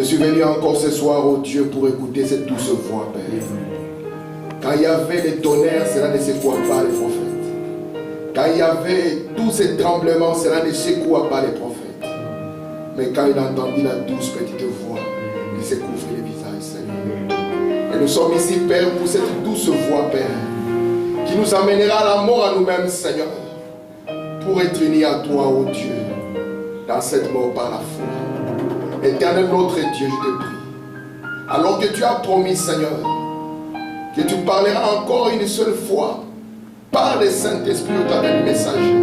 suis venu encore ce soir, oh Dieu, pour écouter cette douce voix, Père. Quand il y avait les tonnerres, cela ne secoua pas les prophètes. Quand il y avait tous ces tremblements, cela ne secoua pas les prophètes. Mais quand il entendit la douce petite voix, il s'est couvert les visages, Seigneur. Et nous sommes ici, Père, pour cette douce voix, Père, qui nous amènera à la mort à nous-mêmes, Seigneur, pour être unis à toi, ô Dieu, dans cette mort par la foi. Éternel notre Dieu, je te prie, alors que tu as promis, Seigneur, que tu parleras encore une seule fois par le Saint-Esprit au travers du messager.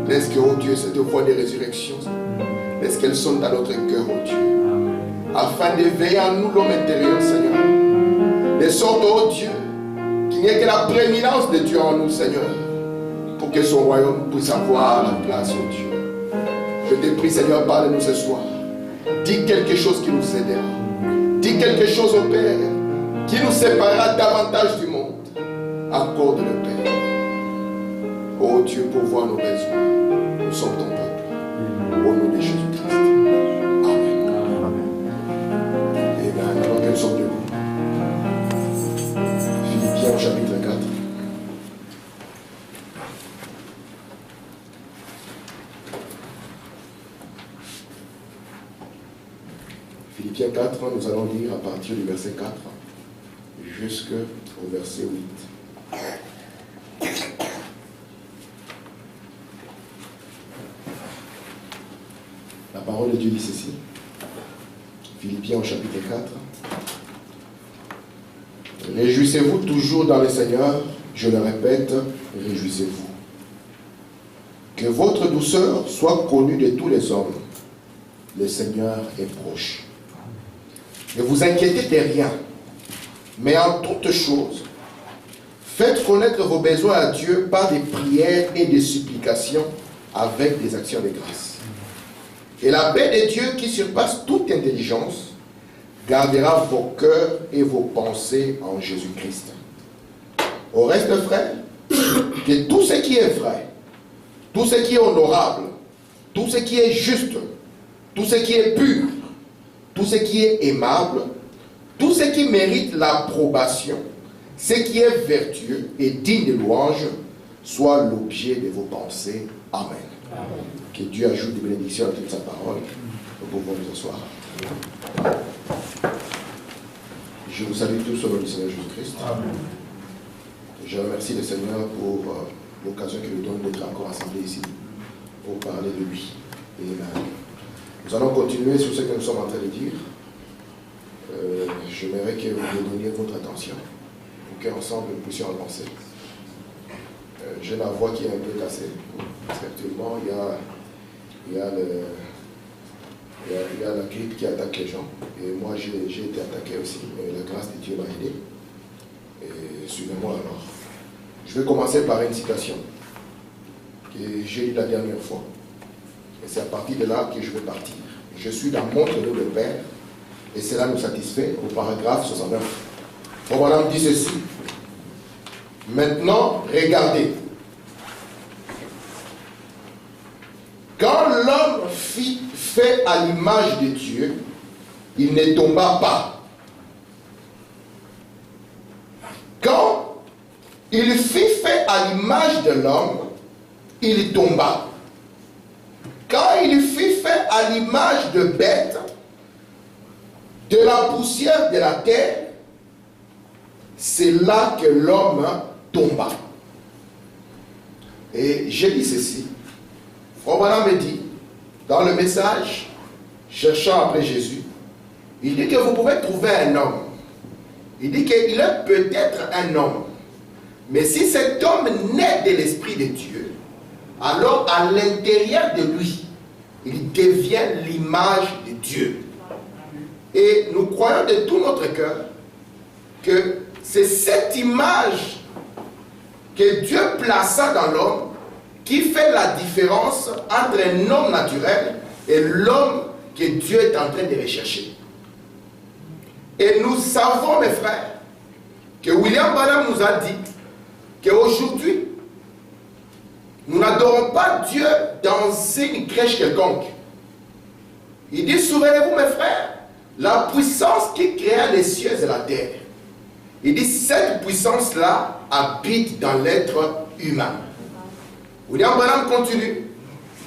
Laisse que, oh Dieu, cette voix de résurrection, laisse qu'elle sonne dans notre cœur, oh Dieu, afin d'éveiller en nous l'homme intérieur, Seigneur. De sorte, oh Dieu, qu'il n'y ait que la prééminence de Dieu en nous, Seigneur, pour que son royaume puisse avoir la place, oh Dieu. Je te prie, Seigneur, parle-nous ce soir. Dis quelque chose qui nous aidera. Dis quelque chose au Père qui nous séparera davantage du monde. Accorde le Père. Oh Dieu, pour voir nos besoins. Nous sommes ton peuple. Au nom de Jésus-Christ. Amen. Amen. Alors que nous sommes debout. Philippiens chapitre 4. Philippiens 4, nous allons lire à partir du verset 4 jusqu'au verset 8. La parole de Dieu dit ceci. Philippiens au chapitre 4. Réjouissez-vous toujours dans le Seigneur, je le répète, réjouissez-vous. Que votre douceur soit connue de tous les hommes. Le Seigneur est proche. Ne vous inquiétez de rien, mais en toutes choses, faites connaître vos besoins à Dieu par des prières et des supplications avec des actions de grâce. Et la paix de Dieu qui surpasse toute intelligence gardera vos cœurs et vos pensées en Jésus-Christ. Au reste, frères, que tout ce qui est vrai, tout ce qui est honorable, tout ce qui est juste, tout ce qui est pur, tout ce qui est aimable, tout ce qui mérite l'approbation, ce qui est vertueux et digne de louange, soit l'objet de vos pensées. Amen. Amen. Que Dieu ajoute des bénédictions à toute sa parole. Nous pouvons nous asseoir. Je vous salue tous au nom du Seigneur Jésus-Christ. Je remercie le Seigneur pour l'occasion qu'il nous donne d'être encore assemblés ici pour parler de lui. Amen. Nous allons continuer sur ce que nous sommes en train de dire. J'aimerais que vous me donniez votre attention pour qu'ensemble nous puissions avancer. J'ai la voix qui est un peu cassée. Parce qu'actuellement, il y a la grippe qui attaque les gens. Et moi, j'ai été attaqué aussi. Mais la grâce de Dieu m'a aidé. Et suivez-moi alors. Je vais commencer par une citation que j'ai lue la dernière fois. Et c'est à partir de là que je vais partir. Je suis dans Montre-nous le Père, et cela nous satisfait au paragraphe 69. Bon, madame dit ceci. Maintenant, regardez. Quand l'homme fut fait à l'image de Dieu, il ne tomba pas. Quand il fut fait à l'image de l'homme, il tomba. Quand il fut fait à l'image de bête, de la poussière de la terre, c'est là que l'homme tomba. Et j'ai dit ceci. Frère Branham me dit, dans le message, cherchant après Jésus, il dit que vous pouvez trouver un homme. Il dit qu'il est peut-être un homme. Mais si cet homme naît de l'Esprit de Dieu, alors à l'intérieur de lui, il devient l'image de Dieu. Et nous croyons de tout notre cœur que c'est cette image que Dieu plaça dans l'homme qui fait la différence entre un homme naturel et l'homme que Dieu est en train de rechercher. Et nous savons, mes frères, que William Branham nous a dit qu'aujourd'hui, nous n'adorons pas Dieu dans une crèche quelconque. Il dit, souvenez-vous mes frères, la puissance qui créa les cieux et la terre. Il dit, cette puissance-là habite dans l'être humain. William Branham continue.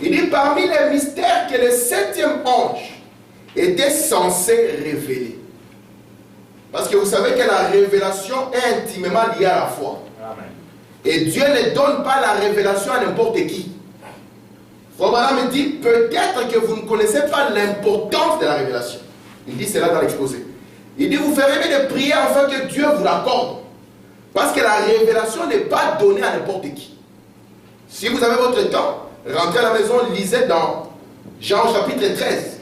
Il dit, parmi les mystères que le 7e ange était censé révéler. Parce que vous savez que la révélation est intimement liée à la foi. Amen. Et Dieu ne donne pas la révélation à n'importe qui. Frère Branham dit, peut-être que vous ne connaissez pas l'importance de la révélation. Il dit cela dans l'exposé. Il dit, vous ferez mieux de prier afin que Dieu vous l'accorde. Parce que la révélation n'est pas donnée à n'importe qui. Si vous avez votre temps, rentrez à la maison, lisez dans Jean chapitre 13.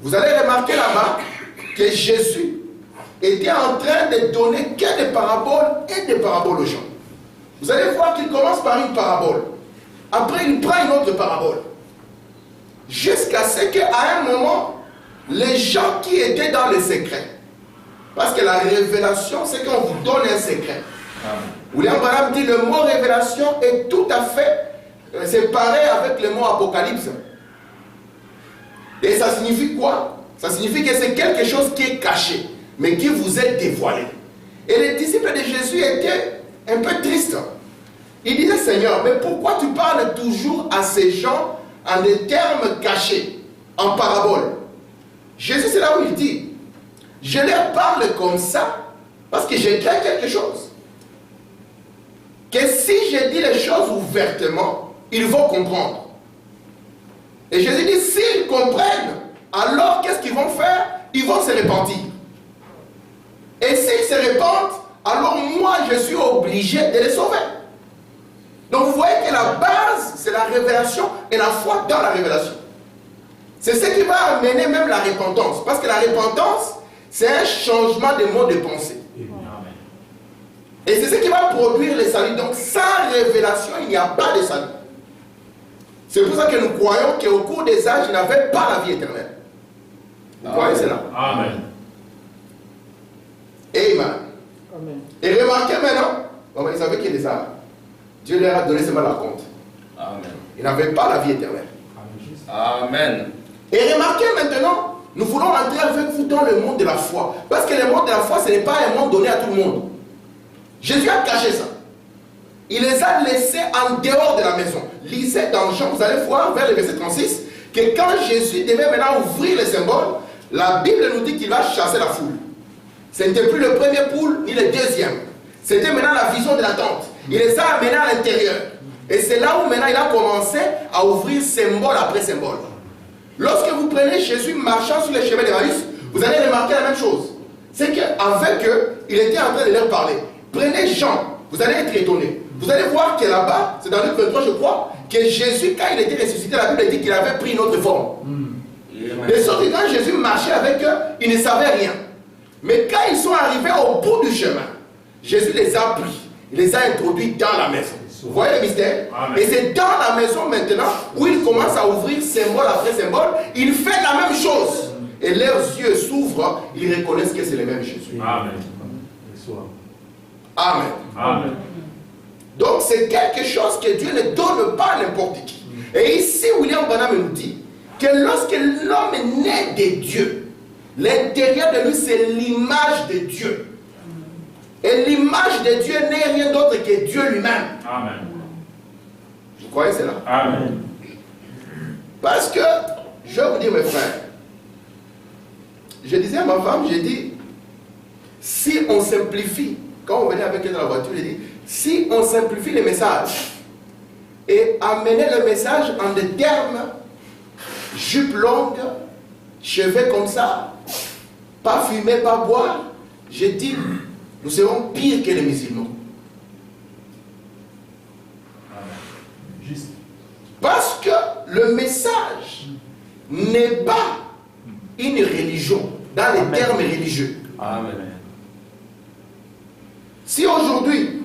Vous allez remarquer là-bas que Jésus était en train de donner que des paraboles et des paraboles aux gens. Vous allez voir qu'il commence par une parabole. Après, il prend une autre parabole. Jusqu'à ce qu'à un moment, les gens qui étaient dans le secret, parce que la révélation, c'est qu'on vous donne un secret. William Branham dit le mot révélation est tout à fait séparé avec le mot apocalypse. Et ça signifie quoi? Ça signifie que c'est quelque chose qui est caché, mais qui vous est dévoilé. Et les disciples de Jésus étaient un peu tristes. Ils disaient, Seigneur, mais pourquoi tu parles toujours à ces gens en des termes cachés, en parabole? Jésus, c'est là où il dit, je leur parle comme ça parce que j'ai créé quelque chose. Que si je dis les choses ouvertement, ils vont comprendre. Et Jésus dit, s'ils comprennent, alors qu'est-ce qu'ils vont faire? Ils vont se repentir. Et s'ils se repentent, alors moi je suis obligé de les sauver. Donc vous voyez que la base, c'est la révélation et la foi dans la révélation. C'est ce qui va amener même la repentance. Parce que la repentance, c'est un changement de mode de pensée. Et c'est ce qui va produire le salut. Donc sans révélation, il n'y a pas de salut. C'est pour ça que nous croyons qu'au cours des âges, il n'avait pas la vie éternelle. Vous croyez cela? Amen. Amen. Amen. Et remarquez maintenant, ils savaient qu'il est ça. Dieu leur a donné seulement la compte. Amen. Ils n'avaient pas la vie éternelle. Amen. Et remarquez maintenant, nous voulons entrer avec vous dans le monde de la foi. Parce que le monde de la foi, ce n'est pas un monde donné à tout le monde. Jésus a caché ça. Il les a laissés en dehors de la maison. Lisez dans Jean, vous allez voir vers le verset 36, que quand Jésus devait maintenant ouvrir les symboles, la Bible nous dit qu'il va chasser la foule. Ce n'était plus le premier poule, ni le deuxième. C'était maintenant la vision de la tente. Il les a amenés à l'intérieur. Et c'est là où maintenant il a commencé à ouvrir symbole après symbole. Lorsque vous prenez Jésus marchant sur les chemins d'Emmaüs, vous allez remarquer la même chose. C'est qu'avec eux, il était en train de leur parler. Prenez Jean, vous allez être étonnés. Vous allez voir que là-bas, c'est dans Luc 23, je crois, que Jésus, quand il était ressuscité, la Bible dit qu'il avait pris une autre forme. De sorte que quand Jésus marchait avec eux, ils ne savaient rien. Mais quand ils sont arrivés au bout du chemin, Jésus les a pris, il les a introduits dans la maison. Vous voyez le mystère? Amen. Et c'est dans la maison maintenant où il commence à ouvrir symbole après symbole. Il fait la même chose. Et leurs yeux s'ouvrent, ils reconnaissent que c'est le même Jésus. Amen. Amen. Amen. Donc c'est quelque chose que Dieu ne donne pas à n'importe qui. Et ici, William Branham nous dit que lorsque l'homme est né de Dieu, l'intérieur de lui c'est l'image de Dieu. Et l'image de Dieu n'est rien d'autre que Dieu lui-même. Amen. Vous croyez cela? Amen. Parce que, je vais vous dire mes frères, je disais à ma femme, j'ai dit, si on simplifie, quand on venait avec elle dans la voiture, j'ai dit, si on simplifie les messages et amener le message en des termes, jupe longue, cheveux comme ça, pas fumer, pas boire, j'ai dit, nous serons pires que les musulmans. Juste. Parce que le message n'est pas une religion, dans les Amen. termes religieux. Amen. Si aujourd'hui,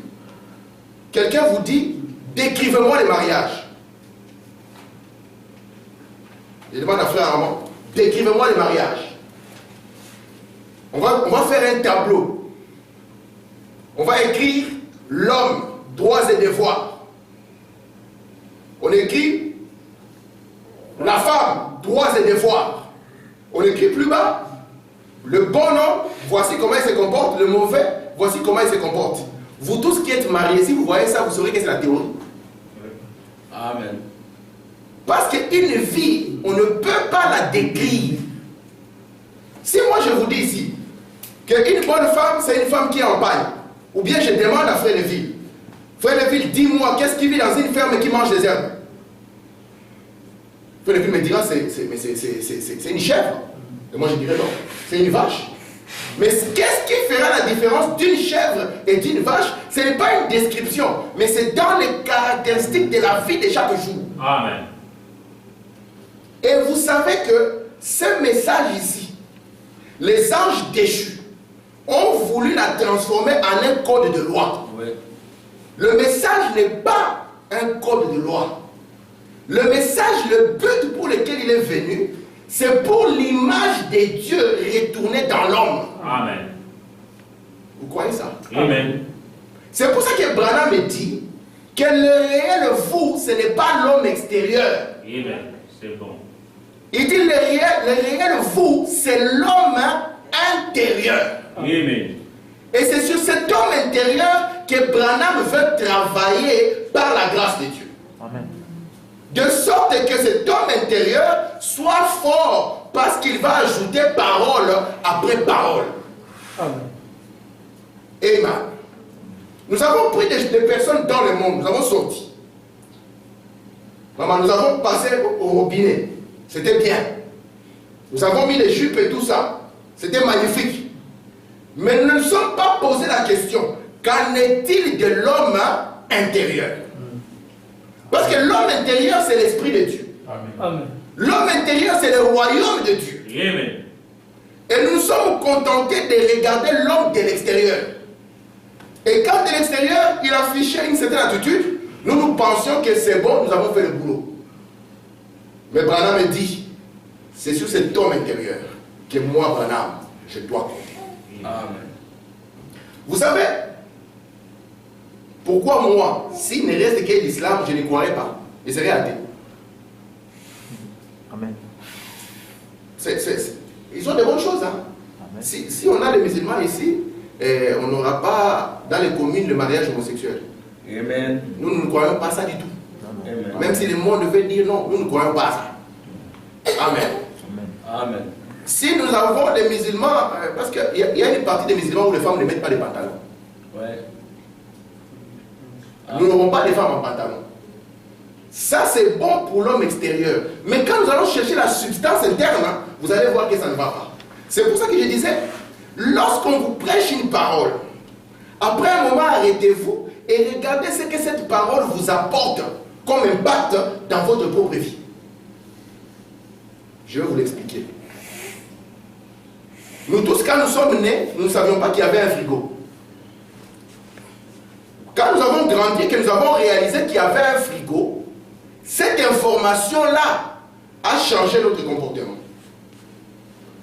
quelqu'un vous dit, décrivez-moi les mariages. Je demande à frère Armand, décrivez-moi les mariages. On va faire un tableau. On va écrire l'homme, droits et devoirs. On écrit la femme, droits et devoirs. On écrit plus bas Le bon homme, voici comment il se comporte. Le mauvais, voici comment il se comporte. Vous tous qui êtes mariés, si vous voyez ça, vous saurez que c'est la théorie. Amen. Parce qu'une vie, on ne peut pas la décrire. Si moi je vous dis ici qu'une bonne femme, c'est une femme qui est en paille, ou bien je demande à Frère Neville, Frère Neville, dis-moi, qu'est-ce qui vit dans une ferme qui mange des herbes? Frère Neville me dira, c'est une chèvre. Et moi je dirais non, c'est une vache. Mais qu'est-ce qui fera la différence d'une chèvre et d'une vache? Ce n'est pas une description, mais c'est dans les caractéristiques de la vie de chaque jour. Amen. Et vous savez que ce message ici, les anges déchus ont voulu la transformer en un code de loi. Oui. Le message n'est pas un code de loi. Le message, le but pour lequel il est venu, c'est pour l'image de Dieu retournée dans l'homme. Amen. Vous croyez ça? Amen. C'est pour ça que Branham me dit que le réel vous, ce n'est pas l'homme extérieur. Amen. C'est bon. Il dit le réel vous, c'est l'homme intérieur. Amen. Et c'est sur cet homme intérieur que Branham veut travailler par la grâce de Dieu. Amen. De sorte que cet homme intérieur soit fort parce qu'il va ajouter parole après parole. Amen. Amen. Nous avons pris des personnes dans le monde, nous avons sorti. Maman, nous avons passé au robinet. C'était bien. Nous avons mis les jupes et tout ça. C'était magnifique. Mais nous ne nous sommes pas posé la question, qu'en est-il de l'homme intérieur? Parce que l'homme intérieur, c'est l'esprit de Dieu. Amen. L'homme intérieur, c'est le royaume de Dieu. Amen. Et nous nous sommes contentés de regarder l'homme de l'extérieur. Et quand de l'extérieur, il affichait une certaine attitude, nous pensions que c'est bon, nous avons fait le boulot. Mais Branham me dit, c'est sur cet homme intérieur que moi, Branham, je dois compter. Amen. Vous savez, pourquoi moi, s'il ne reste que l'islam, je ne croirais pas. Je serais athée. Amen. Ils ont de bonnes choses. Hein? Si on a des musulmans ici, on n'aura pas dans les communes le mariage homosexuel. Amen. Nous ne croyons pas ça du tout. Amen. Même si le monde veut dire non, nous ne croyons pas ça. Amen. Amen. Si nous avons des musulmans, parce qu'il y a une partie des musulmans où les femmes ne mettent pas de pantalons. Ouais. Nous n'aurons pas de femmes en pantalon. Ça, c'est bon pour l'homme extérieur. Mais quand nous allons chercher la substance interne, hein, vous allez voir que ça ne va pas. C'est pour ça que je disais, lorsqu'on vous prêche une parole, après un moment, arrêtez-vous et regardez ce que cette parole vous apporte comme impact dans votre propre vie. Je vais vous l'expliquer. Nous tous, quand nous sommes nés, nous ne savions pas qu'il y avait un frigo. Quand nous avons grandi et que nous avons réalisé qu'il y avait un frigo, cette information-là a changé notre comportement.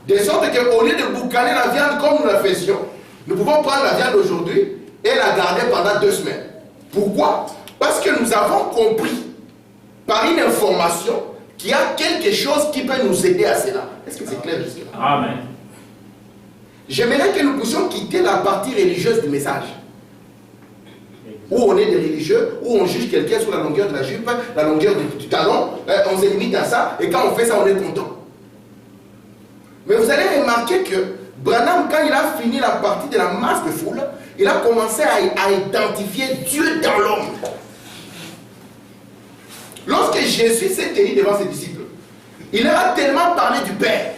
De sorte qu'au lieu de boucaner la viande comme nous la faisions, nous pouvons prendre la viande aujourd'hui et la garder pendant 2 semaines. Pourquoi? Parce que nous avons compris par une information qu'il y a quelque chose qui peut nous aider à cela. Est-ce que c'est clair jusque-là? Amen. J'aimerais que nous puissions quitter la partie religieuse du message. Où on est des religieux, où on juge quelqu'un sur la longueur de la jupe, la longueur du talon, on se limite à ça, et quand on fait ça, on est content. Mais vous allez remarquer que Branham, quand il a fini la partie de la masse de foule, il a commencé à identifier Dieu dans l'homme. Lorsque Jésus s'est tenu devant ses disciples, il leur a tellement parlé du Père,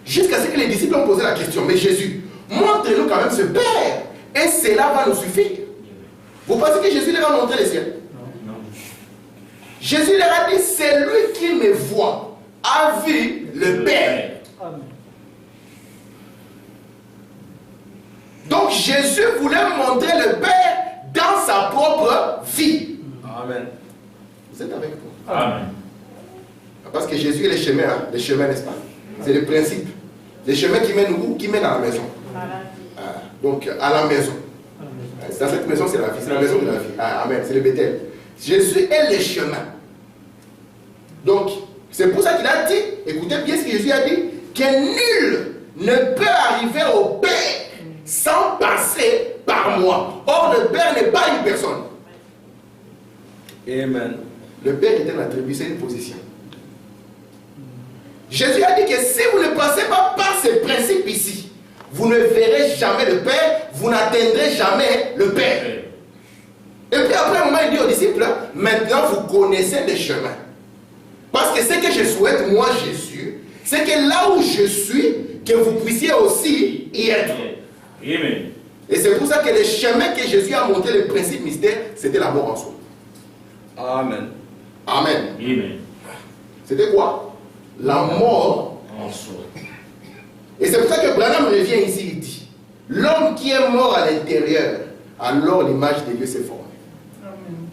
jusqu'à ce que les disciples ont posé la question, mais Jésus, montre-nous quand même ce Père, et cela va nous suffire. Vous pensez que Jésus leur a montré le ciel? Non. Jésus leur a dit, celui qui me voit a vu le Père. Amen. Donc Jésus voulait montrer le Père dans sa propre vie. Amen. Vous êtes avec moi? Amen. Parce que Jésus est le chemin, hein? Le chemin, n'est-ce pas? C'est le principe. Le chemin qui mène où? Qui mène à la maison. Donc à la maison. Dans cette maison, c'est la vie. C'est la maison de la vie. Amen. C'est le Bethel. Jésus est le chemin. Donc, c'est pour ça qu'il a dit, écoutez bien ce que Jésus a dit, que nul ne peut arriver au Père sans passer par moi. Or, le Père n'est pas une personne. Amen. Le Père est un attribut, c'est une position. Jésus a dit que si vous ne passez pas par ces principes ici, vous ne verrez jamais le Père, vous n'atteindrez jamais le Père. Et puis après un moment, il dit aux disciples, maintenant vous connaissez les chemins. Parce que ce que je souhaite, moi Jésus, c'est que là où je suis, que vous puissiez aussi y être. Amen. Et c'est pour ça que le chemin que Jésus a montré, le principe mystère, c'était la mort en soi. Amen. Amen. Amen. C'était quoi? La mort En soi. Et c'est pour ça que Branham revient ici, il dit, l'homme qui est mort à l'intérieur, alors l'image de Dieu s'est formée. Amen.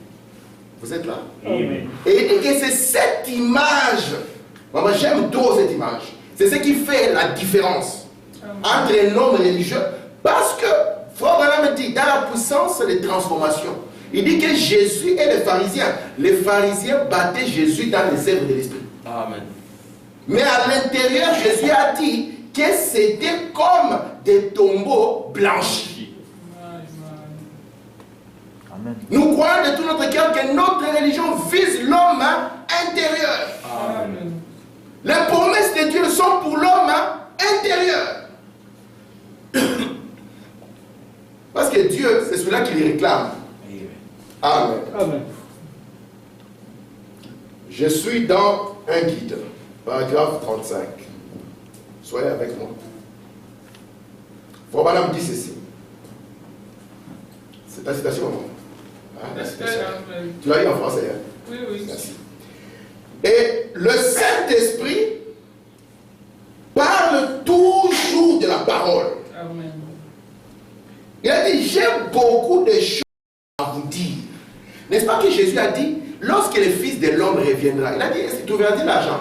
Vous êtes là? Amen. Et il dit que c'est cette image, moi j'aime trop cette image, c'est ce qui fait la différence entre un homme religieux, parce que, Frère Branham dit, dans la puissance des transformations, il dit que Jésus et les pharisiens battaient Jésus dans les œuvres de l'esprit. Amen. Mais à l'intérieur, Jésus a dit que c'était comme des tombeaux blanchis. Amen. Nous croyons de tout notre cœur que notre religion vise l'homme intérieur. Amen. Les promesses de Dieu sont pour l'homme intérieur. Parce que Dieu, c'est celui-là qui les réclame. Amen. Amen. Je suis dans un guide, paragraphe 35. Soyez avec moi. Frère Branham dit ceci. C'est ta citation, non? Ah, la citation. Amen. Tu l'as eu en français, hein? Oui, oui. Merci. Et le Saint-Esprit parle toujours de la parole. Amen. Il a dit, j'ai beaucoup de choses à vous dire. N'est-ce pas que Jésus a dit, lorsque le Fils de l'homme reviendra, il a dit, est-ce que tu verras l'argent?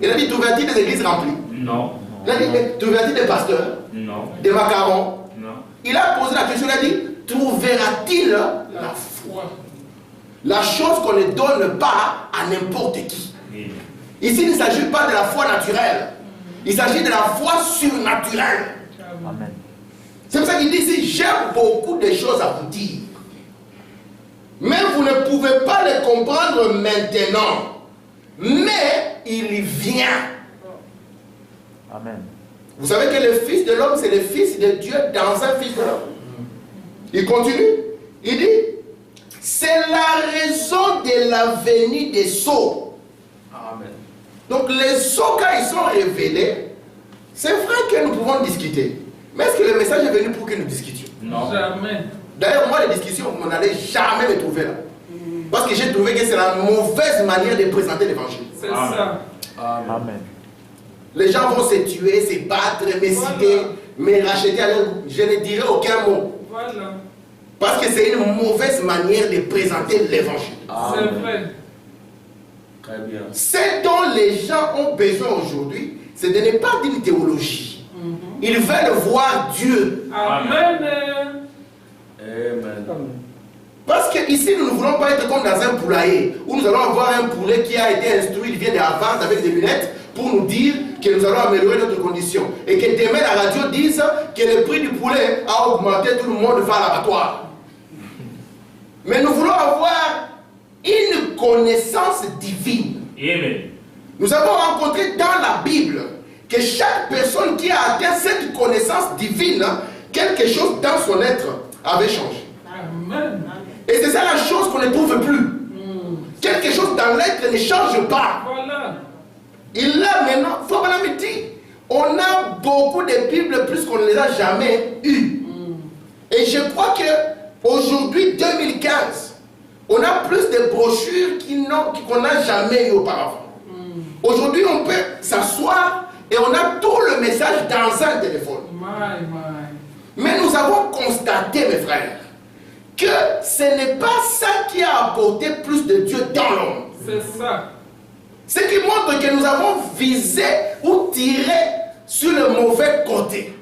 Il a dit, tu verras des églises remplies? Non. Il a dit, tu verras des pasteurs? Non. Des macarons? Non. Il a posé la question, il a dit, trouvera-t-il la foi? La chose qu'on ne donne pas à n'importe qui. Ici, il ne s'agit pas de la foi naturelle. Il s'agit de la foi surnaturelle. Amen. C'est pour ça qu'il dit ici, j'ai beaucoup de choses à vous dire. Mais vous ne pouvez pas les comprendre maintenant. Mais il vient. Amen. Vous savez que le Fils de l'homme, c'est le Fils de Dieu dans un Fils de l'homme. Il continue. Il dit, c'est la raison de la venue des sceaux. Amen. Donc les sceaux, quand ils sont révélés, c'est vrai que nous pouvons discuter. Mais est-ce que le message est venu pour que nous discutions? Non. Jamais. D'ailleurs, moi, les discussions, vous n'allez jamais me trouver là. Parce que j'ai trouvé que c'est la mauvaise manière de présenter l'évangile. C'est Amen. ça. Amen. Amen. Les gens vont se tuer, se battre, me citer, me racheter à leur goût. Je ne dirai aucun mot. Voilà. Parce que c'est une mauvaise manière de présenter l'évangile. C'est Amen. vrai. Très bien. Ce dont les gens ont besoin aujourd'hui, c'est de ne pas d'une théologie. Ils veulent voir Dieu. Amen. Amen. Parce qu'ici, nous ne voulons pas être comme dans un poulailler, où nous allons avoir un poulet qui a été instruit, il vient d'avance avec des lunettes, pour nous dire que nous allons améliorer notre condition. Et que demain, la radio dise que le prix du poulet a augmenté, tout le monde va à l'abattoir. Mais nous voulons avoir une connaissance divine. Amen. Nous avons rencontré dans la Bible que chaque personne qui a atteint cette connaissance divine, quelque chose dans son être avait changé. Amen. Et c'est ça la chose qu'on ne trouve plus. Quelque chose dans l'être ne change pas. Voilà. Il a maintenant, faut pas me dire, on a beaucoup de Bibles plus qu'on ne les a jamais eues. Et je crois que aujourd'hui, 2015, on a plus de brochures qu'on n'a jamais eu auparavant. Aujourd'hui, on peut s'asseoir et on a tout le message dans un téléphone. My. Mais nous avons constaté, mes frères, que ce n'est pas ça qui a apporté plus de Dieu dans l'homme. C'est ça. Ce qui montre que nous avons visé ou tiré sur le mauvais côté.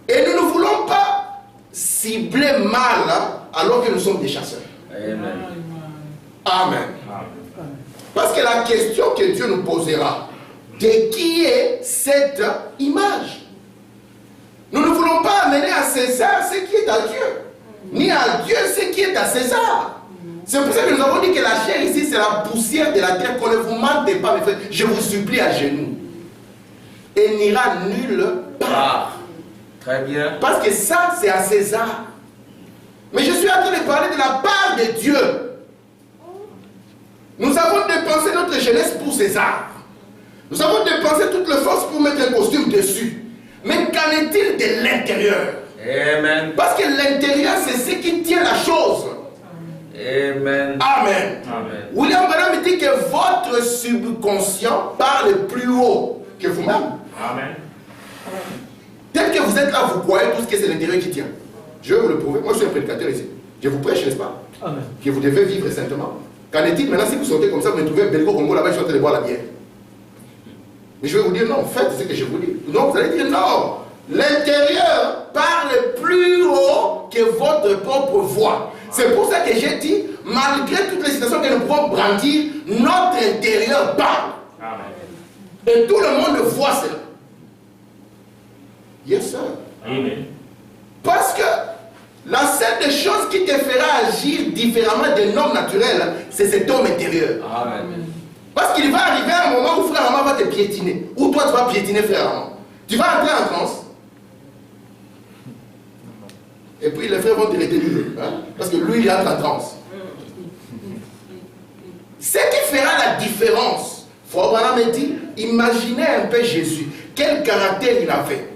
Et nous ne voulons pas cibler mal alors que nous sommes des chasseurs. Amen. Amen. Parce que la question que Dieu nous posera, de qui est cette image. Nous ne voulons pas amener à César ce qui est à Dieu, ni à Dieu ce qui est à César. C'est pour ça que nous avons dit que la chair ici, c'est la poussière de la terre, qu'on ne vous mentez pas, mes frères. Je vous supplie à genoux. Et n'ira nulle part. Très bien. Parce que ça, c'est à César. Mais je suis en train de parler de la part de Dieu. Nous avons dépensé notre jeunesse pour César. Nous avons dépensé toute la force pour mettre un costume dessus. Mais qu'en est-il de l'intérieur? Amen. Parce que l'intérieur, c'est ce qui tient la chose. Amen. Amen. Amen. William Branham dit que votre subconscient parle plus haut que vous-même. Amen. Tel que vous êtes là, vous croyez tout ce que c'est l'intérieur qui tient. Je vais vous le prouver. Moi, je suis un prédicateur ici. Je vous prêche, n'est-ce pas? Amen. Que vous devez vivre saintement. Qu'en est-il maintenant si vous sortez comme ça, vous me trouvez Belgo Congo là-bas, je suis en train de boire la bière? Mais je vais vous dire non, faites ce que je vous dis. Donc vous allez dire non. L'intérieur parle plus haut que votre propre voix. C'est pour ça que j'ai dit, malgré toutes les situations que nous pouvons brandir, notre intérieur parle. Amen. Et tout le monde voit cela. Yes, sir. Amen. Parce que la seule des choses qui te fera agir différemment d'un homme naturel, c'est cet homme intérieur. Amen. Parce qu'il va arriver un moment où frère Armand va te piétiner. Ou toi tu vas piétiner frère Armand. Tu vas entrer en transe. Et puis les frères vont te retenir. Hein? Parce que lui il entre en transe. Ce qui fera la différence, Frère Branham dit, imaginez un peu Jésus. Quel caractère il avait.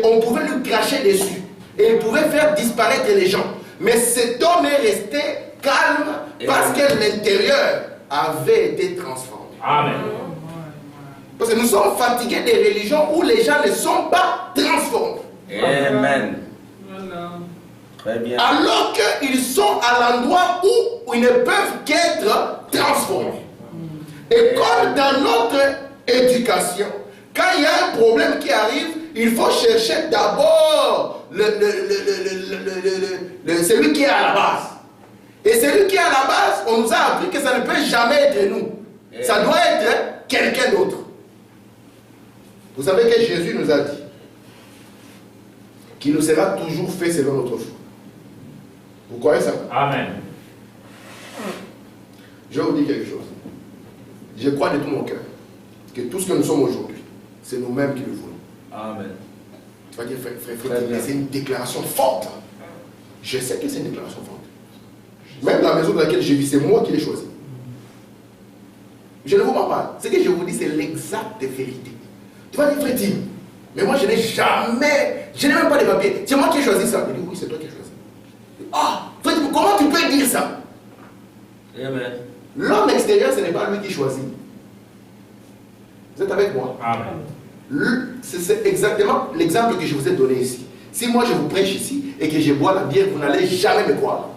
Qu'on pouvait lui cracher dessus. Et il pouvait faire disparaître les gens. Mais cet homme est resté calme parce que l'intérieur avait été transformé. Amen. Parce que nous sommes fatigués des religions où les gens ne sont pas transformés. Amen. Voilà. Très bien. Alors qu'ils sont à l'endroit où ils ne peuvent qu'être transformés. Et comme dans notre éducation, quand il y a un problème qui arrive, il faut chercher d'abord celui qui est à la base. Et celui qui est à la base, on nous a appris que ça ne peut jamais être nous. Ça doit être quelqu'un d'autre. Vous savez que Jésus nous a dit qu'il nous sera toujours fait selon notre foi. Vous croyez ça? Amen. Je vais vous dire quelque chose. Je crois de tout mon cœur que tout ce que nous sommes aujourd'hui, c'est nous-mêmes qui le voulons. Amen. Tu vas dire, frère, Très bien. c'est une déclaration forte. Je sais que c'est une déclaration forte. Même la maison dans laquelle je vis, c'est moi qui l'ai choisi. Je ne vous mens pas. Ce que je vous dis, c'est l'exacte vérité. Tu vas dire, frère Tim, mais moi je n'ai jamais, je n'ai même pas de papier. C'est moi qui ai choisi ça. Je dis, oui, c'est toi qui as choisi. Ah, frère Tim, comment tu peux dire ça? Amen. L'homme extérieur, ce n'est pas lui qui choisit. Vous êtes avec moi? Amen. C'est exactement l'exemple que je vous ai donné ici. Si moi je vous prêche ici et que je bois la bière, vous n'allez jamais me croire.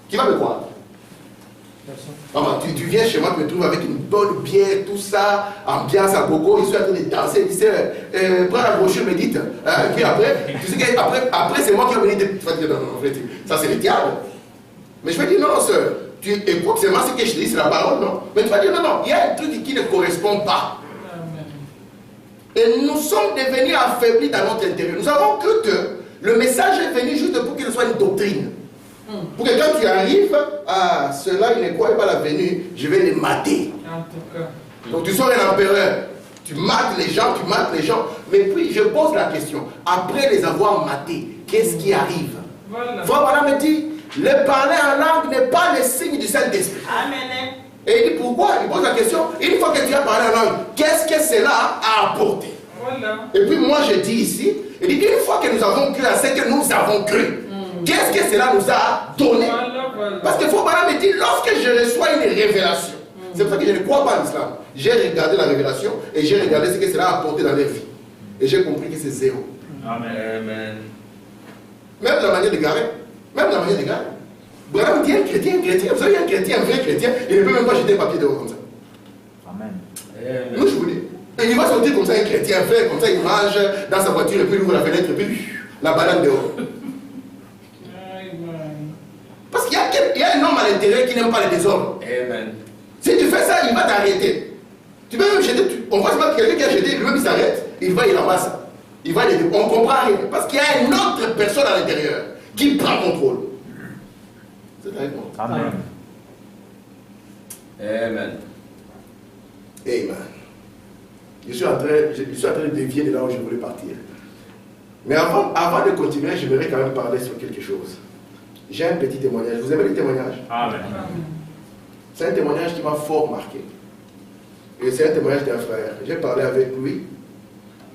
Qui va me croire? Tu viens chez moi, tu me trouves avec une bonne bière, tout ça, ambiance à gogo, je suis en train de danser, tu sais, prends la brochure, médite. Et puis après, tu sais qu'après c'est moi qui vais méditer. Tu vas dire, non, ça c'est le diable. Mais je vais dire, non, sœur, tu écoutes seulement ce que je te dis, c'est la parole, non? Mais tu vas dire, non, il y a un truc qui ne correspond pas. Et nous sommes devenus affaiblis dans notre intérieur. Nous avons cru que le message est venu juste pour qu'il soit une doctrine. Pour que quand tu arrives, ah, ceux-là, ils ne croient pas la venue, je vais les mater. En tout cas. Donc tu sors un empereur, tu mates les gens, mais puis je pose la question, après les avoir matés, qu'est-ce qui arrive? Voilà. Voilà me dit, le parler en langue n'est pas le signe du Saint-Esprit. Amen. Et il dit pourquoi? Il pose la question, une fois que tu as parlé en langue, qu'est-ce que cela a apporté? Voilà. Et puis moi je dis ici, il dit une fois que nous avons cru à ce que nous avons cru, qu'est-ce que cela nous a donné? Voilà. Parce qu'il faut pas me dire, lorsque je reçois une révélation, c'est pour ça que je ne crois pas en l'islam. J'ai regardé la révélation et j'ai regardé ce que cela a apporté dans leur vie. Et j'ai compris que c'est zéro. Amen. Amen. Même la manière de garer. Branham dit un chrétien. Vous savez, un chrétien, un vrai chrétien, il ne peut même pas jeter un papier dehors comme ça. Amen. Nous, je vous dis. Et il va sortir comme ça, un chrétien, frère, comme ça, il mange dans sa voiture, et puis il ouvre la fenêtre, et puis la balade dehors. Parce qu'il y a un homme à l'intérieur qui n'aime pas le désordre. Amen. Si tu fais ça, il va t'arrêter. Tu peux même jeter, on voit seulement quelqu'un qui a jeté, lui-même il s'arrête, il va, il ramasse. Il va, on ne comprend rien. Parce qu'il y a une autre personne à l'intérieur qui prend contrôle. C'est la réponse. Amen. Amen. Amen. Je suis en train de dévier de là où je voulais partir. Mais avant de continuer, j'aimerais quand même parler sur quelque chose. J'ai un petit témoignage. Vous aimez les témoignages? Amen. C'est un témoignage qui m'a fort marqué. Et c'est un témoignage d'un frère. J'ai parlé avec lui.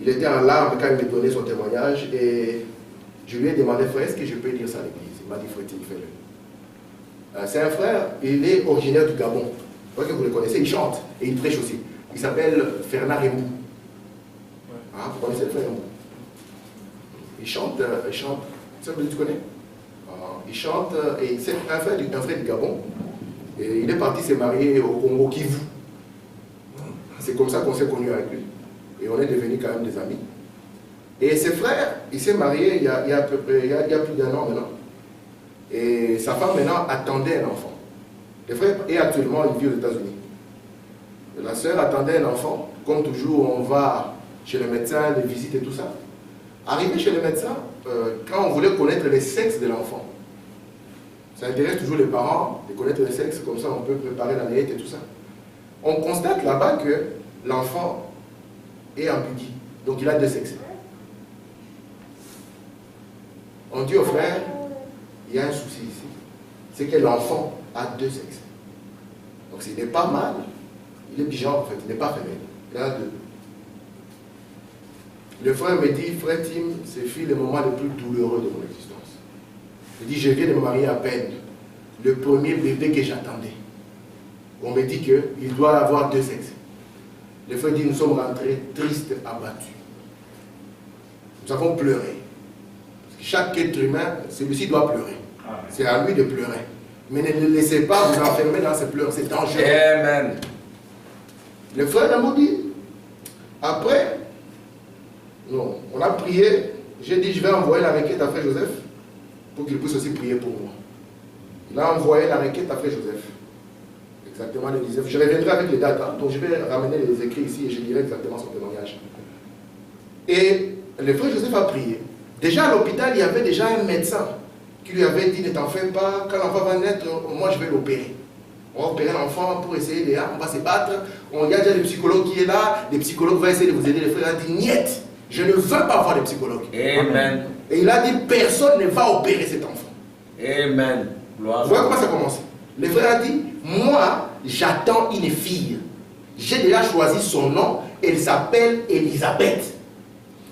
Il était en larmes quand il me donnait son témoignage. Et je lui ai demandé, frère, est-ce que je peux dire ça à l'église? Il m'a dit, frère, fais-le. C'est un frère, il est originaire du Gabon. Je crois que vous le connaissez, il chante et il prêche aussi. Il s'appelle Fernand Rembou. Ah, vous connaissez le frère Rembou? Il chante. Ça, tu connais? Il chante, et c'est un frère du Gabon. Et il est parti se marier au Congo Kivu. C'est comme ça qu'on s'est connus avec lui. Et on est devenus quand même des amis. Et ses frères, il s'est marié il y a plus d'1 an maintenant. Et sa femme maintenant attendait un enfant. Le frère, et actuellement, il vit aux États-Unis. La sœur attendait un enfant. Comme toujours, on va chez le médecin, les visites et tout ça. Arrivé chez le médecin, quand on voulait connaître le sexe de l'enfant, ça intéresse toujours les parents de connaître le sexe, comme ça on peut préparer la naissance et tout ça. On constate là-bas que l'enfant est ambigu, donc il a 2 sexes. On dit au frère, il y a un souci ici, c'est que l'enfant a 2 sexes. Donc ce n'est pas mal, il est bigenre en fait, il n'est pas féminin, il en a 2. Le frère me dit, frère Tim, ce fut le moment le plus douloureux de mon existence. Il dit, je viens de me marier à peine. Le premier bébé que j'attendais. On me dit qu'il doit avoir 2 sexes. Le frère dit, nous sommes rentrés tristes, abattus. Nous avons pleuré. Parce que chaque être humain, celui-ci doit pleurer. C'est à lui de pleurer. Mais ne le laissez pas vous enfermer dans ses pleurs, c'est dangereux. Amen. Le frère m'a dit, après, non, on a prié. J'ai dit, je vais envoyer la requête à frère Joseph pour qu'il puisse aussi prier pour moi. Il a envoyé la requête à frère Joseph. Exactement le 19. Je reviendrai avec les dates, donc je vais ramener les écrits ici et je lirai exactement son témoignage. Et le frère Joseph a prié. Déjà à l'hôpital, il y avait déjà un médecin qui lui avait dit, ne t'en fais pas, quand l'enfant va naître, moi je vais l'opérer. On va opérer l'enfant pour essayer de, on va se battre. Il y a déjà le psychologue qui est là, les psychologues vont essayer de vous aider. Le frère a dit, niet, je ne veux pas voir de psychologue. Amen. Et il a dit, personne ne va opérer cet enfant. Amen. Gloire. Vous voyez comment ça commence? Le frère a dit, moi, j'attends une fille. J'ai déjà choisi son nom, elle s'appelle Elisabeth.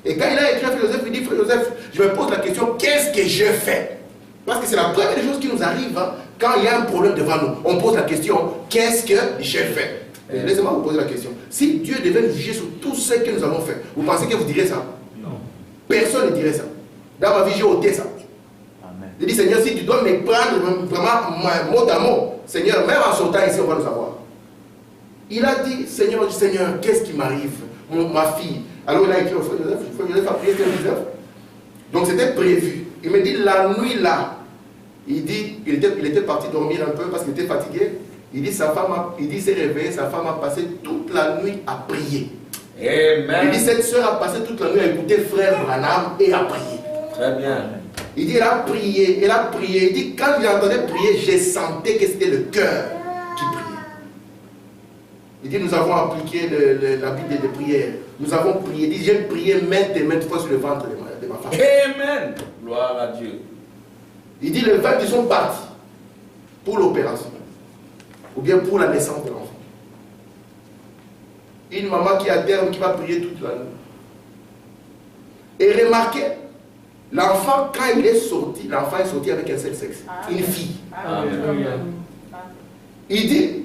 Et quand il a écrit à frère Joseph, il dit, frère Joseph, je me pose la question, qu'est-ce que je fais? Parce que c'est la première des choses qui nous arrive quand il y a un problème devant nous. On pose la question, qu'est-ce que je fais? Laissez-moi vous poser la question. Si Dieu devait nous juger sur tout ce que nous avons fait, vous pensez que vous direz ça? Non. Personne ne dirait ça. Dans ma vie, j'ai ôté ça. Amen. Je dis, Seigneur, si tu dois me prendre vraiment mot à mot, Seigneur, même en sortant ici, on va nous savoir. Il a dit, Seigneur, qu'est-ce qui m'arrive? Ma fille. Alors il a écrit au frère Joseph, le frère Joseph a prié 19. Donc c'était prévu. Il me dit, la nuit là, il dit, il était parti dormir un peu parce qu'il était fatigué. Il dit, il s'est réveillé, sa femme a passé toute la nuit à prier. Amen. Il dit, cette soeur a passé toute la nuit à écouter frère Branham et à prier. Très bien. Il dit, elle a prié. Il dit, quand il entendait prier, j'ai senti que c'était le cœur qui priait. Il dit, nous avons appliqué la Bible de prière. Nous avons prié. Il dit, j'ai prié maintes et maintes fois sur le ventre de ma femme. Amen. Gloire à Dieu. Il dit, les 20 ils sont partis pour l'opération. Ou bien pour la naissance de l'enfant. Une maman qui est à terme, qui va prier toute la nuit. Et remarquez, l'enfant, quand il est sorti, l'enfant est sorti avec un seul sexe. Une fille. Amen. Il dit,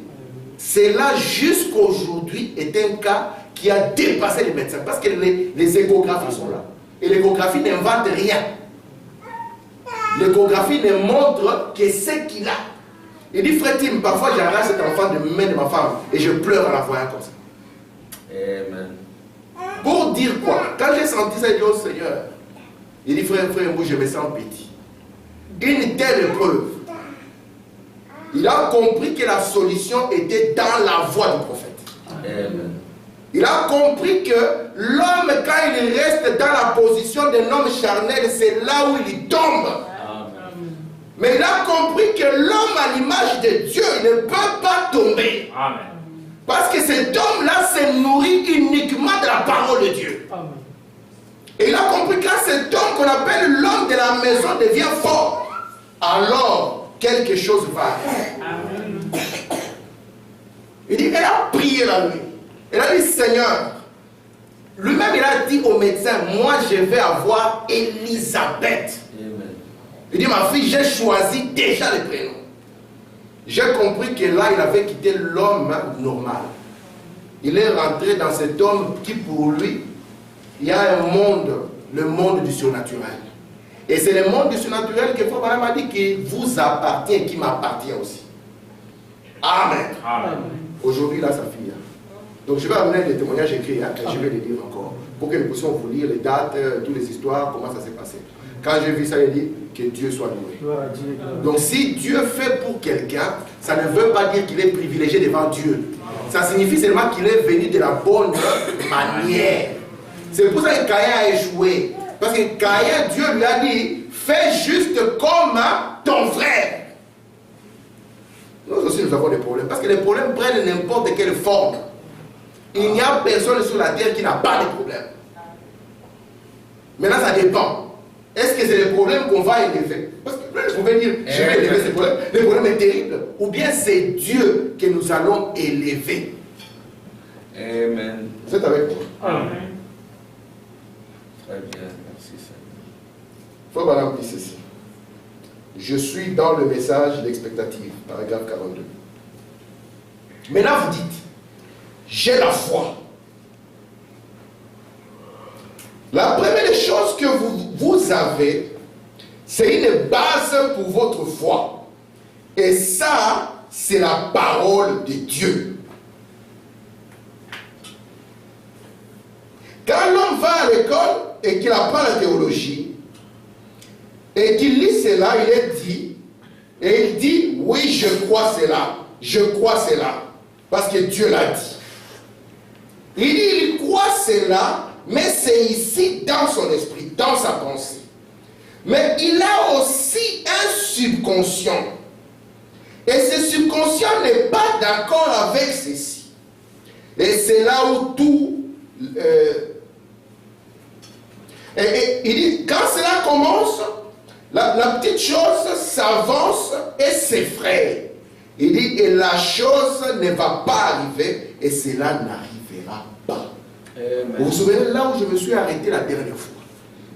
cela jusqu'aujourd'hui est un cas qui a dépassé les médecins. Parce que les échographies sont là. Et l'échographie n'invente rien. L'échographie ne montre que ce qu'il a. Il dit, frère Tim, parfois j'arrache cet enfant de main de ma femme et je pleure en la voyant comme ça. Amen. Pour dire quoi? Quand j'ai senti ça, il dit, oh Seigneur, il dit, frère, moi je me sens petit. Une telle épreuve. Il a compris que la solution était dans la voix du prophète. Amen. Il a compris que l'homme, quand il reste dans la position d'un homme charnel, c'est là où il tombe. Amen. Mais il a compris que l'homme à l'image de Dieu, il ne peut pas tomber. Amen. Parce que cet homme-là se nourrit uniquement de la parole de Dieu. Amen. Et il a compris que quand cet homme qu'on appelle l'homme de la maison devient fort, alors quelque chose va arriver. Amen. Il dit, elle a prié la nuit. Elle a dit, Seigneur, lui-même il a dit au médecin, moi je vais avoir Élisabeth. Amen. Il dit, ma fille, j'ai choisi déjà le prénom. J'ai compris que là, il avait quitté l'homme normal. Il est rentré dans cet homme qui, pour lui, il y a un monde, le monde du surnaturel. Et c'est le monde du surnaturel que Frère Branham a dit qui vous appartient et qui m'appartient aussi. Amen. Amen. Aujourd'hui, là, ça finit. Donc, je vais amener les témoignages écrits, hein, et je vais les lire encore, pour que nous puissions vous lire les dates, toutes les histoires, comment ça s'est passé. Quand j'ai vu ça, il dit que Dieu soit loué. Donc, si Dieu fait pour quelqu'un, ça ne veut pas dire qu'il est privilégié devant Dieu. Ça signifie seulement qu'il est venu de la bonne manière. C'est pour ça que Caïn a échoué. Parce que Caïn, Dieu lui a dit, fais juste comme ton frère. Nous aussi, nous avons des problèmes. Parce que les problèmes prennent n'importe quelle forme. Il n'y a personne sur la terre qui n'a pas de problème. Maintenant, ça dépend. Est-ce que c'est le problème qu'on va élever? Parce que vous pouvez dire, je vais élever ce problème. Le problème est terrible. Ou bien c'est Dieu que nous allons élever. Amen. Vous êtes avec moi? Amen. Très bien. Merci Seigneur. Frère Branham dit ceci. Je suis dans le message d'expectative, paragraphe 42. Maintenant, vous dites, j'ai la foi. La première chose que vous avez, c'est une base pour votre foi. Et ça, c'est la parole de Dieu. Quand l'homme va à l'école et qu'il apprend la théologie, et qu'il lit cela, il est dit, et il dit, oui, je crois cela, je crois cela, parce que Dieu l'a dit. Il dit, il croit cela, mais c'est ici dans son esprit, dans sa pensée. Mais il a aussi un subconscient. Et ce subconscient n'est pas d'accord avec ceci. Et c'est là où tout... et il dit, quand cela commence, la petite chose s'avance et s'effraie. Il dit, et la chose ne va pas arriver, et cela n'arrivera pas. Amen. Vous vous souvenez là où je me suis arrêté la dernière fois?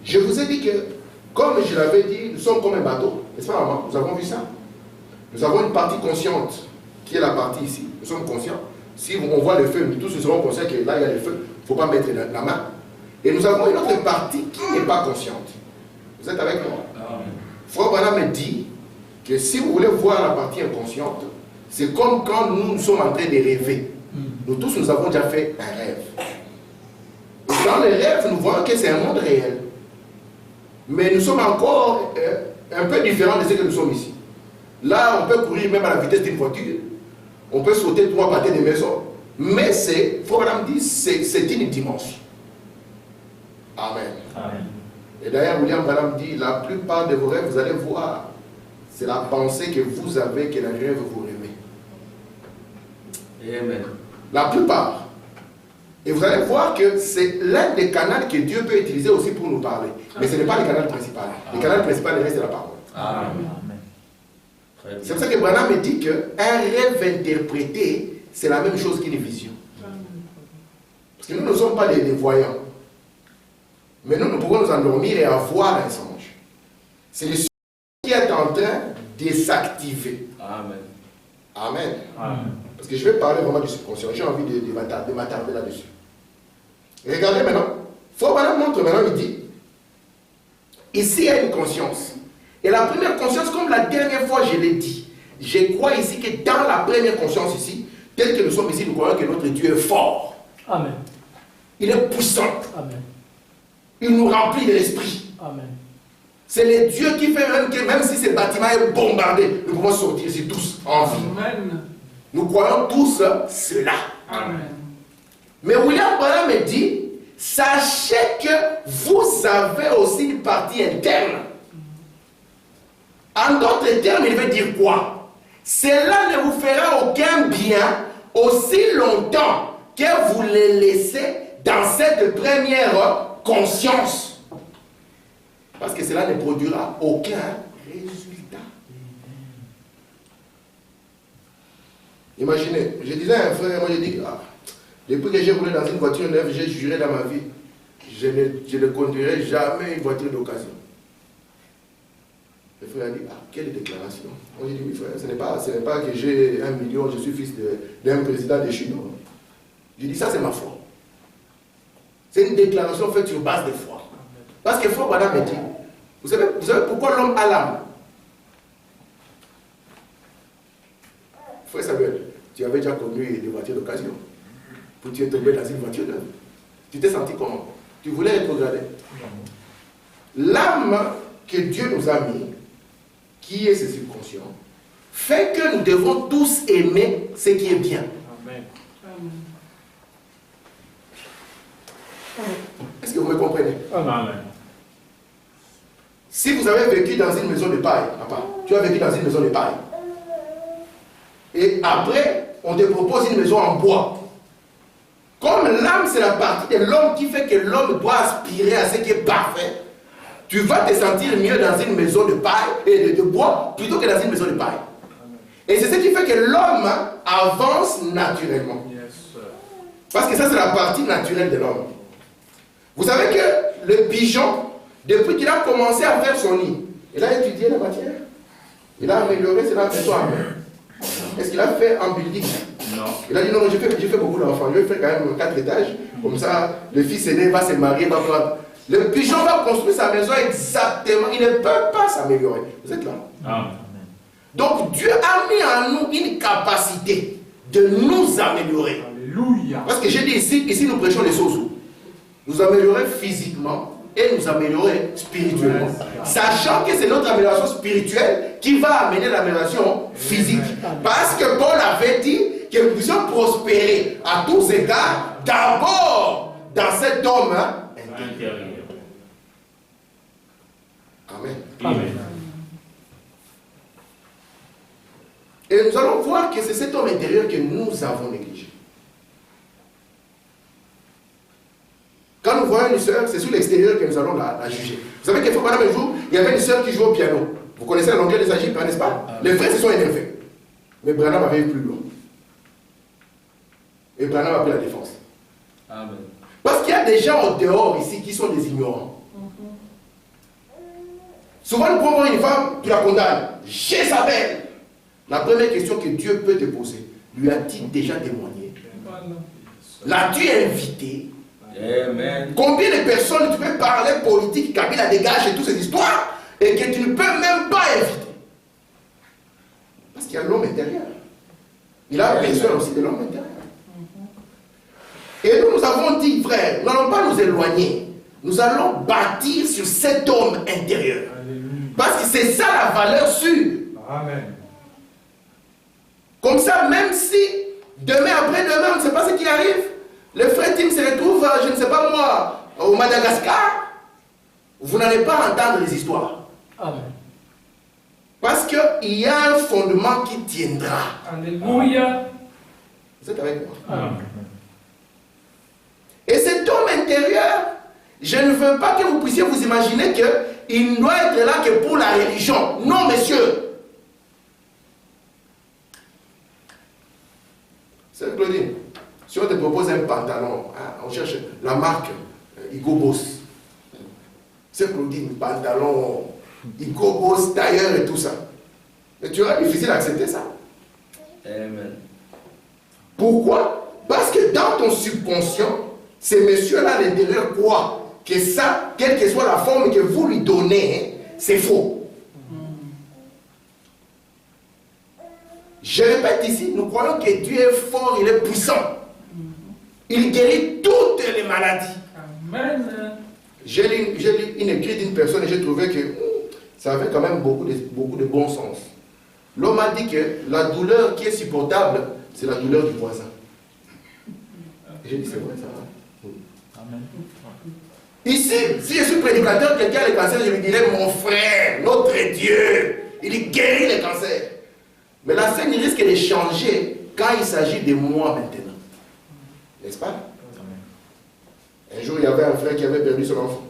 Je vous ai dit que, comme je l'avais dit, nous sommes comme un bateau. N'est-ce pas, maman? Nous avons vu ça. Nous avons une partie consciente, qui est la partie ici. Nous sommes conscients. Si on voit le feu, nous tous nous serons conscients que là, il y a le feu. Il ne faut pas mettre la main. Et nous avons une autre partie qui n'est pas consciente. Vous êtes avec moi? Frère Branham me dit que si vous voulez voir la partie inconsciente, c'est comme quand nous sommes en train de rêver. Nous tous, nous avons déjà fait un rêve. Et dans les rêves, nous voyons que c'est un monde réel. Mais nous sommes encore un peu différents de ce que nous sommes ici. Là, on peut courir même à la vitesse d'une voiture. On peut sauter 3 pâtés de maison. Mais c'est, Frère Branham dit, c'est une dimension. Amen. Amen. Et d'ailleurs, William Branham dit, la plupart de vos rêves, vous allez voir, c'est la pensée que vous avez que le rêve vous remet. Amen. La plupart. Et vous allez voir que c'est l'un des canaux que Dieu peut utiliser aussi pour nous parler. Mais ce n'est pas le canal principal. Le canal principal reste la parole. Amen. Amen. Très bien. C'est pour ça que Branham me dit qu'un rêve interprété, c'est la même chose qu'une vision. Parce que nous ne sommes pas des voyants. Mais nous pouvons nous endormir et avoir un songe. C'est le songe qui est en train de s'activer. Amen. Amen. Amen. Parce que je vais parler vraiment du subconscient. J'ai envie de m'attarder là-dessus. Regardez maintenant. Frère Branham montre maintenant, il dit, ici il y a une conscience. Et la première conscience, comme la dernière fois je l'ai dit, je crois ici que dans la première conscience ici, tel que nous sommes ici, nous croyons que notre Dieu est fort. Amen. Il est puissant. Amen. Il nous remplit de l'esprit. Amen. C'est le Dieu qui fait même que même si ce bâtiment est bombardé, nous pouvons sortir ici tous en vie. Amen. Nous croyons tous cela. Amen. Mais William Branham me dit, sachez que vous avez aussi une partie interne. En d'autres termes, il veut dire quoi? Cela ne vous fera aucun bien aussi longtemps que vous les laissez dans cette première conscience. Parce que cela ne produira aucun résultat. Imaginez, je disais à un frère, moi je dis, depuis que j'ai roulé dans une voiture neuve, j'ai juré dans ma vie, je ne conduirai jamais une voiture d'occasion. Le frère a dit, quelle déclaration? Moi j'ai dit, oui frère, ce n'est pas que j'ai 1 million, je suis fils d'un président de Chine. Je dis, ça c'est ma foi. C'est une déclaration faite sur base de foi. Parce que foi, madame me dit, vous savez pourquoi l'homme a l'âme? Frère Samuel, tu avais déjà conduit des voitures d'occasion. Puis tu es tombé dans une voiture neuve. Tu t'es senti comment? Tu voulais rétrograder. L'âme que Dieu nous a mis, qui est ce subconscient, fait que nous devons tous aimer ce qui est bien. Amen. Est-ce que vous me comprenez? Amen. Si vous avez vécu dans une maison de paille, papa, tu as vécu dans une maison de paille, et après, on te propose une maison en bois. Comme l'âme, c'est la partie de l'homme qui fait que l'homme doit aspirer à ce qui est parfait, tu vas te sentir mieux dans une maison de paille et de bois plutôt que dans une maison de paille. Et c'est ce qui fait que l'homme avance naturellement. Parce que ça, c'est la partie naturelle de l'homme. Vous savez que le pigeon, depuis qu'il a commencé à faire son nid, il a étudié la matière. Il a amélioré cela avec soi-même. Est-ce qu'il a fait un building? Non. Il a dit non, j'ai fait beaucoup d'enfants. Je vais faire quand même 4 étages. Comme ça, le fils aîné va se marier, va prendre. Le pigeon va construire sa maison exactement. Il ne peut pas s'améliorer. Vous êtes là? Amen. Donc Dieu a mis en nous une capacité de nous améliorer. Alléluia. Parce que j'ai dit ici nous prêchons les sozo. Nous améliorer physiquement et nous améliorer spirituellement. Sachant que c'est notre amélioration spirituelle qui va amener l'amélioration physique. Parce que Paul avait dit que nous puissions prospérer à tous égards, d'abord dans cet homme intérieur. Amen. Amen. Et nous allons voir que c'est cet homme intérieur que nous avons négligé. Quand nous voyons une sœur, c'est sur l'extérieur que nous allons la juger. Vous savez qu'il faut pendant un jour, il y avait une sœur qui jouait au piano. Vous connaissez la longueur des Égyptiens, n'est-ce pas? Les frères se sont énervés. Mais Branham avait eu plus loin. Et Branham a pris la défense. Amen. Parce qu'il y a des gens au dehors ici qui sont des ignorants. Souvent, nous prenons une femme, tu la condamnes. Jézabel. La première question que Dieu peut te poser, lui a-t-il déjà témoigné? L'as-tu invité? Amen. Combien de personnes tu peux parler politique, Kabila dégage et toutes ces histoires, et que tu ne peux même pas inviter? Parce qu'il y a l'homme intérieur. Il a besoin aussi de l'homme intérieur. Et nous avons dit, frère, nous n'allons pas nous éloigner. Nous allons bâtir sur cet homme intérieur. Parce que c'est ça la valeur sûre. Amen. Comme ça, même si demain, après-demain, on ne sait pas ce qui arrive, le frère Tim se retrouve, je ne sais pas moi, au Madagascar, vous n'allez pas entendre les histoires. Amen. Parce qu'il y a un fondement qui tiendra. Alléluia. Vous êtes avec moi? Amen. Et cet homme intérieur, je ne veux pas que vous puissiez vous imaginer qu'il ne doit être là que pour la religion. Non, monsieur. C'est Claudine. Si on te propose un pantalon, on cherche la marque Hugo Boss. C'est Claudine, pantalon Hugo Boss, tailleur et tout ça. Mais tu auras difficile d'accepter ça. Amen. Pourquoi? Parce que dans ton subconscient, ces messieurs-là à l'intérieur croient que ça, quelle que soit la forme que vous lui donnez, c'est faux. Je répète ici, nous croyons que Dieu est fort, il est puissant. Il guérit toutes les maladies. Amen. J'ai lu une écrite d'une personne et j'ai trouvé que ça avait quand même beaucoup de bon sens. L'homme a dit que la douleur qui est supportable, c'est la douleur du voisin. J'ai dit, c'est vrai ça. Amen. Ici, si je suis prédicateur, quelqu'un a le cancer, je lui dirais, mon frère, notre Dieu, il guérit les cancers. Mais la scène risque de changer quand il s'agit de moi maintenant. N'est-ce pas? Un jour, il y avait un frère qui avait perdu son enfant.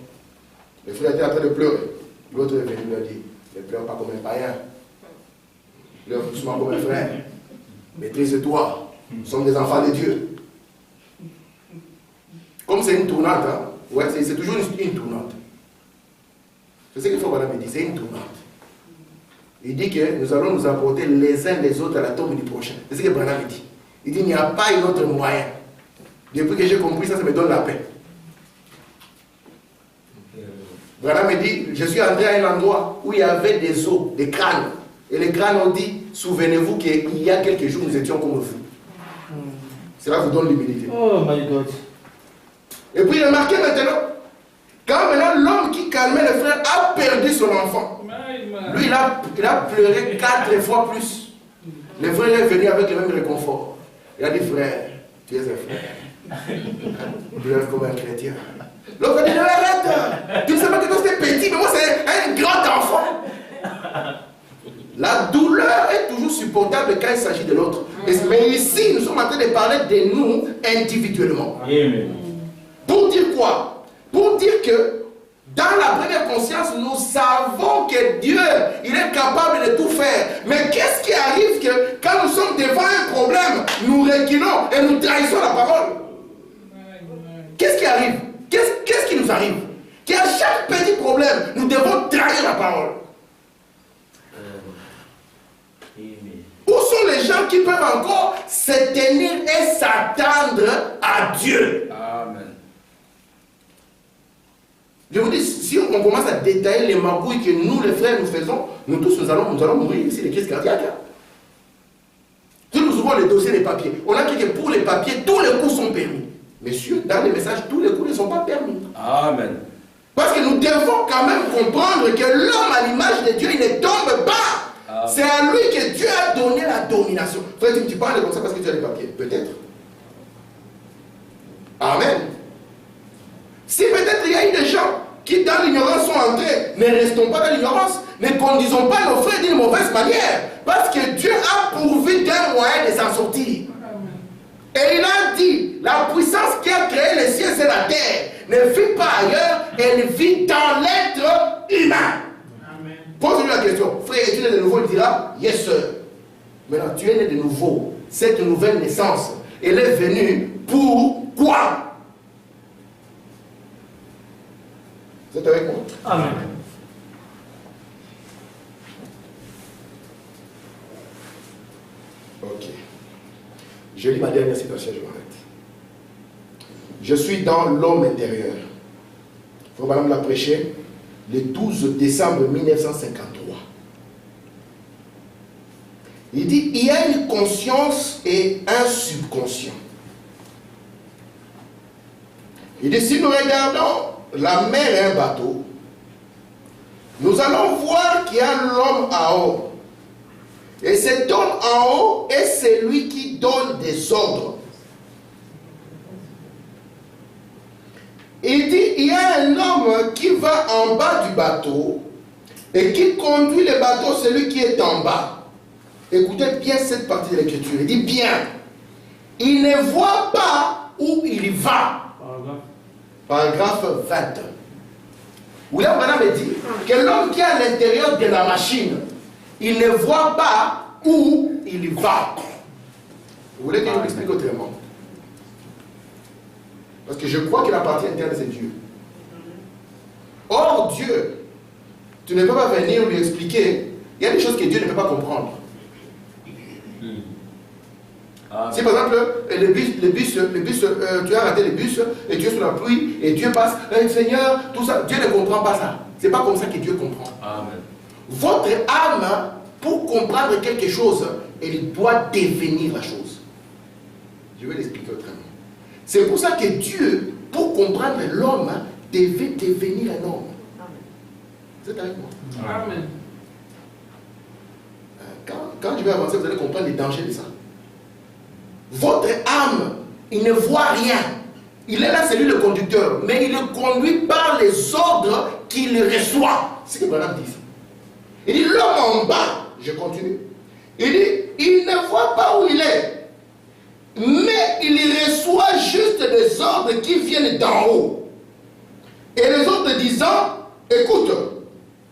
Le frère était en train de pleurer. L'autre est venu lui dire, ne pleure pas comme un païen. Pleure doucement comme un frère. Maîtrise-toi. Nous sommes des enfants de Dieu. Comme c'est une tournante, hein? Ouais, c'est toujours une tournante. C'est ce qu'il faut qu'on me dit, c'est une tournante. Il dit que nous allons nous apporter les uns les autres à la tombe du prochain. C'est ce que Branham dit. Il dit, il n'y a pas un autre moyen. Depuis que j'ai compris ça, ça me donne la paix. Branham me dit, je suis entré à un endroit où il y avait des os, des crânes. Et les crânes ont dit, souvenez-vous qu'il y a quelques jours, nous étions comme vous. Cela vous donne l'humilité. Oh my God. Et puis remarquez maintenant, quand maintenant l'homme qui calmait le frère a perdu son enfant, lui il a pleuré 4 fois plus. Le frère est venu avec le même réconfort. Il a dit, frère, tu es un frère. Pleure comme un chrétien. L'autre a dit, non, arrête. Tu ne sais pas que toi c'était petit, mais moi c'est un grand enfant. La douleur est toujours supportable quand il s'agit de l'autre. Mais ici, nous sommes en train de parler de nous individuellement. Amen. Pour dire quoi? Pour dire que dans la première conscience, nous savons que Dieu, il est capable de tout faire. Mais qu'est-ce qui arrive que quand nous sommes devant un problème, nous reculons et nous trahissons la parole? Qu'est-ce qui arrive? Qu'est-ce qui nous arrive? Qu'à chaque petit problème, nous devons trahir la parole. Où sont les gens qui peuvent encore se tenir et s'attendre à Dieu? Amen. Je vous dis, si on commence à détailler les magouilles que nous, les frères, nous faisons, nous tous, nous allons mourir ici, les crises cardiaques. Si nous ouvrons les dossiers des papiers, on a dit que pour les papiers, tous les coups sont permis. Messieurs, dans les messages, tous les coups ne sont pas permis. Amen. Parce que nous devons quand même comprendre que l'homme à l'image de Dieu, il ne tombe pas. C'est à lui que Dieu a donné la domination. Frère, tu parles comme ça parce que tu as les papiers. Peut-être. Amen. Si peut-être il y a eu des gens qui dans l'ignorance sont entrés, ne restons pas dans l'ignorance. Ne conduisons pas nos frères d'une mauvaise manière. Parce que Dieu a pourvu d'un moyen de s'en sortir. Et il a dit, la puissance qui a créé les cieux et la terre ne vit pas ailleurs, elle vit dans l'être humain. Pose-lui la question, frère, es-tu né de nouveau? Il dira, yes sir. Maintenant, tu es né de nouveau. Cette nouvelle naissance, elle est venue pour quoi? Vous êtes avec moi? Amen. Ok. Je lis ma dernière citation, je m'arrête. Je suis dans l'homme intérieur. Il faut madame la prêcher le 12 décembre 1953. Il dit, il y a une conscience et un subconscient. Il dit, si nous regardons la mer et un bateau, nous allons voir qu'il y a l'homme en haut. Et cet homme en haut est celui qui donne des ordres. Il dit, il y a un homme qui va en bas du bateau et qui conduit le bateau, celui qui est en bas. Écoutez bien cette partie de l'écriture. Il dit bien, il ne voit pas où il va. Paragraphe 20. William Branham dit que l'homme qui est à l'intérieur de la machine, il ne voit pas où il va. Vous voulez que je vous explique autrement? Parce que je crois que la partie interne, c'est Dieu. Or, Dieu, tu ne peux pas venir lui expliquer. Il y a des choses que Dieu ne peut pas comprendre. Si par exemple, le bus, tu as raté le bus, et Dieu sous la pluie, et Dieu passe, Seigneur, tout ça, Dieu ne comprend pas ça. C'est pas comme ça que Dieu comprend. Amen. Votre âme, pour comprendre quelque chose, elle doit devenir la chose. Je vais l'expliquer autrement. C'est pour ça que Dieu, pour comprendre l'homme, devait devenir un homme. Vous êtes avec moi? Amen. Quand je vais avancer, vous allez comprendre les dangers de ça. Votre âme il ne voit rien. Il est là, c'est lui le conducteur, mais il est conduit par les ordres qu'il reçoit. C'est ce que Branham dit ici. Il dit, l'homme en bas, je continue, il dit, il ne voit pas où il est, mais il reçoit juste des ordres qui viennent d'en haut. Et les autres disant, écoute,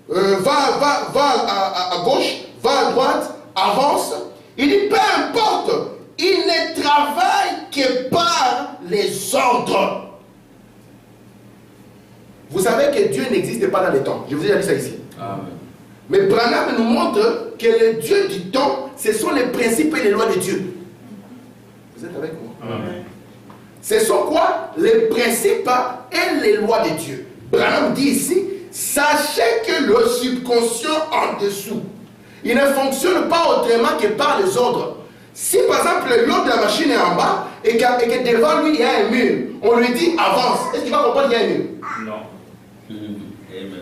va à gauche, va à droite, avance. Il dit, peu importe, il ne travaille que par les ordres. Vous savez que Dieu n'existe pas dans les temps. Je vous ai déjà dit ça ici. Amen. Mais Branham nous montre que le Dieu du temps, ce sont les principes et les lois de Dieu. Vous êtes avec moi? Amen. Ce sont quoi? Les principes et les lois de Dieu. Branham dit ici, sachez que le subconscient en dessous, il ne fonctionne pas autrement que par les ordres. Si par exemple l'ordre de la machine est en bas et que devant lui il y a un mur, on lui dit avance, est-ce qu'il va comprendre qu'il y a un mur? Non. Amen.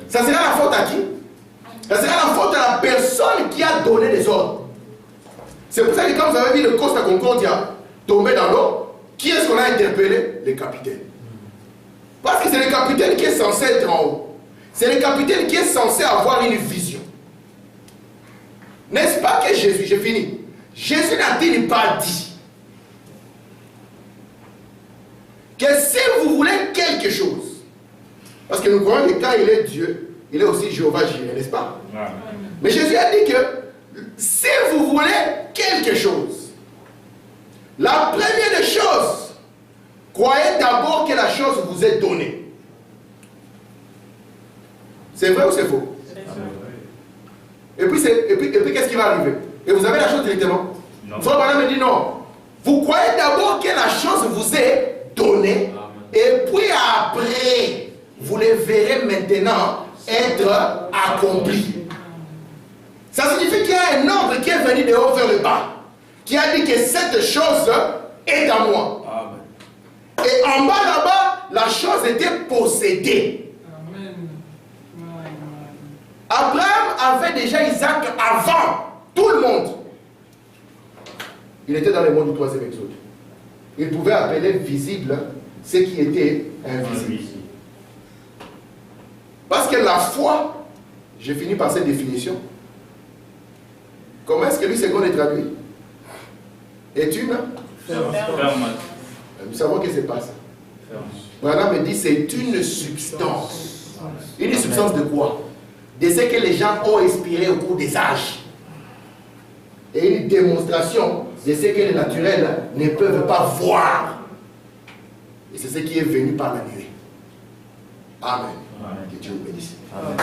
Ça sera la faute à qui? Ça sera la faute à la personne qui a donné les ordres. C'est pour ça que quand vous avez vu le Costa Concordia tomber dans l'eau, qui est-ce qu'on a interpellé? Le capitaine. Parce que c'est le capitaine qui est censé être en haut. C'est le capitaine qui est censé avoir une vision. N'est-ce pas que Jésus, j'ai fini, Jésus n'a-t-il pas dit que si vous voulez quelque chose, parce que nous croyons que quand il est Dieu, il est aussi Jéhovah Jireh, n'est-ce pas? Amen. Mais Jésus a dit que si vous voulez quelque chose, la première des choses, croyez d'abord que la chose vous est donnée. C'est vrai ou c'est faux? Et puis qu'est-ce qui va arriver? Et vous avez la chose directement? Non. Frère Branham me dit non. Vous croyez d'abord que la chose vous est donnée. Amen. Et puis après, vous les verrez maintenant être accomplis. Ça signifie qu'il y a un ordre qui est venu de haut vers le bas, qui a dit que cette chose est à moi. Amen. Et en bas là-bas, la chose était possédée. Amen. Abraham avait déjà Isaac avant tout le monde. Il était dans le monde du troisième exode. Il pouvait appeler visible ce qui était invisible. Parce que la foi, j'ai fini par cette définition. Comment est-ce que lui, c'est qu'on est traduit? Est une? Nous savons que ce n'est pas ça. Branham me dit c'est une substance. Une substance de quoi? De ce que les gens ont inspiré au cours des âges. Et une démonstration de ce que les naturels ne peuvent pas voir. Et c'est ce qui est venu par la nuée. Amen. Amen. Que Dieu vous bénisse. Amen.